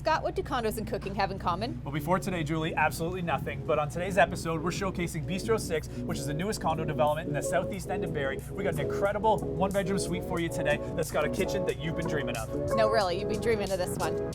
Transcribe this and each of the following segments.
Scott, what do condos and cooking have in common? Well, before today, Julie, absolutely nothing. But on today's episode, we're showcasing Bistro 6, which is the newest condo development in the southeast end of Barrie. We got an incredible one-bedroom suite for you today that's got a kitchen that you've been dreaming of. No, really, you've been dreaming of this one.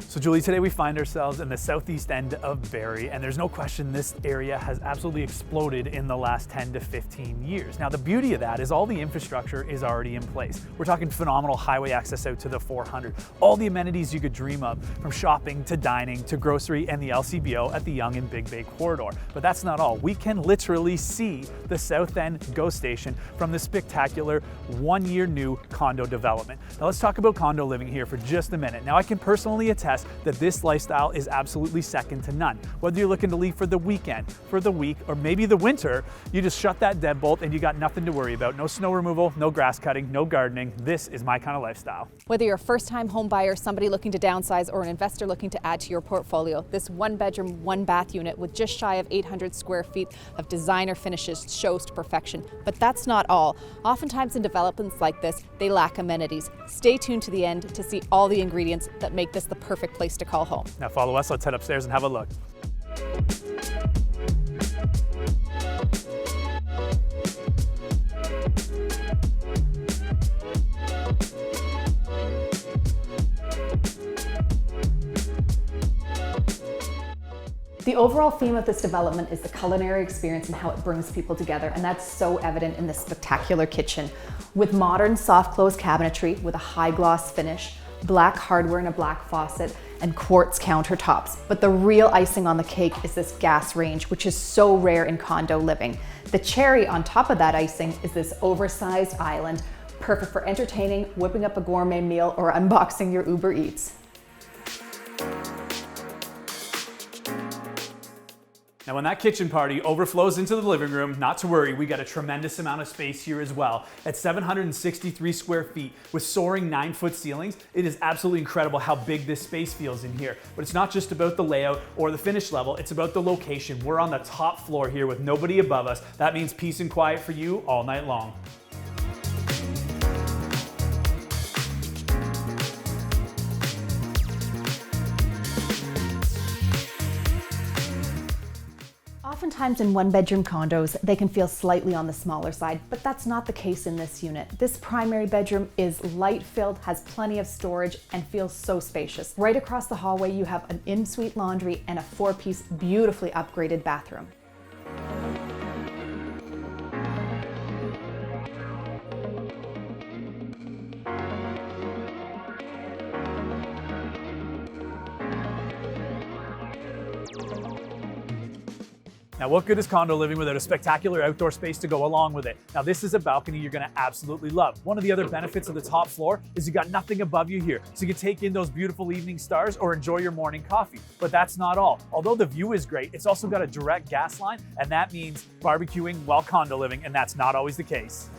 So Julie, today we find ourselves in the southeast end of Barrie, and there's no question this area has absolutely exploded in the last 10 to 15 years. Now, the beauty of that is all the infrastructure is already in place. We're talking phenomenal highway access out to the 400, all the amenities you could dream of, from shopping to dining to grocery and the LCBO at the Yonge and Big Bay corridor. But that's not all. We can literally see the South End GO station from the spectacular one-year new condo development. Now let's talk about condo living here for just a minute. Now I can personally attest that this lifestyle is absolutely second to none. Whether you're looking to leave for the weekend, for the week, or maybe the winter, you just shut that deadbolt and you got nothing to worry about. No snow removal, no grass cutting, no gardening. This is my kind of lifestyle. Whether you're a first-time home buyer, somebody looking to downsize, or an investor looking to add to your portfolio, this one-bedroom, one-bath unit with just shy of 800 square feet of designer finishes shows to perfection. But that's not all. Oftentimes in developments like this, they lack amenities. Stay tuned to the end to see all the ingredients that make this the perfect place to call home. Now follow us, let's head upstairs and have a look. The overall theme of this development is the culinary experience and how it brings people together, and that's so evident in this spectacular kitchen. With modern soft close cabinetry with a high gloss finish, black hardware and a black faucet, and quartz countertops. But the real icing on the cake is this gas range, which is so rare in condo living. The cherry on top of that icing is this oversized island, perfect for entertaining, whipping up a gourmet meal, or unboxing your Uber Eats. Now when that kitchen party overflows into the living room, not to worry, we got a tremendous amount of space here as well. At 763 square feet with soaring 9-foot ceilings, it is absolutely incredible how big this space feels in here. But it's not just about the layout or the finish level, it's about the location. We're on the top floor here with nobody above us. That means peace and quiet for you all night long. Oftentimes in one-bedroom condos, they can feel slightly on the smaller side, but that's not the case in this unit. This primary bedroom is light-filled, has plenty of storage, and feels so spacious. Right across the hallway, you have an in-suite laundry and a 4-piece, beautifully upgraded bathroom. Now, what good is condo living without a spectacular outdoor space to go along with it? Now, this is a balcony you're gonna absolutely love. One of the other benefits of the top floor is you got nothing above you here, so you can take in those beautiful evening stars or enjoy your morning coffee. But that's not all. Although the view is great, it's also got a direct gas line, and that means barbecuing while condo living, and that's not always the case.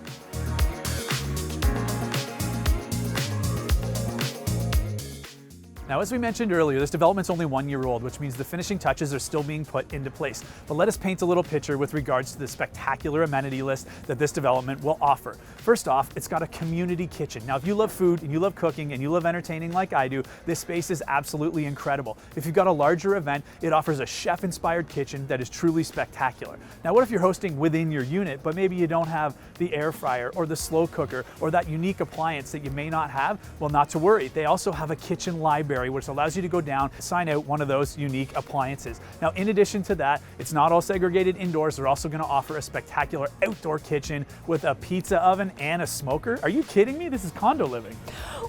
Now, as we mentioned earlier, this development's only 1 year old, which means the finishing touches are still being put into place. But let us paint a little picture with regards to the spectacular amenity list that this development will offer. First off, it's got a community kitchen. Now, if you love food and you love cooking and you love entertaining like I do, this space is absolutely incredible. If you've got a larger event, it offers a chef-inspired kitchen that is truly spectacular. Now, what if you're hosting within your unit, but maybe you don't have the air fryer or the slow cooker or that unique appliance that you may not have? Well, not to worry. They also have a kitchen library, which allows you to go down, sign out one of those unique appliances. Now, in addition to that, it's not all segregated indoors. They're also going to offer a spectacular outdoor kitchen with a pizza oven and a smoker. Are you kidding me? This is condo living.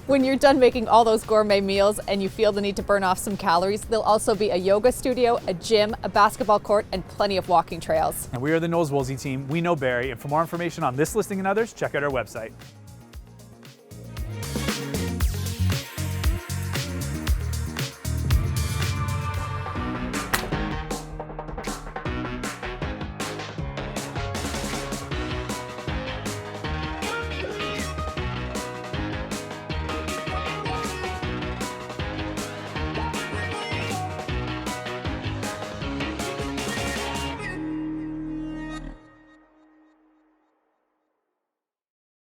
When you're done making all those gourmet meals and you feel the need to burn off some calories, there'll also be a yoga studio, a gym, a basketball court, and plenty of walking trails. And we are the Knowles Woolsey team. We know Barrie. And for more information on this listing and others, check out our website.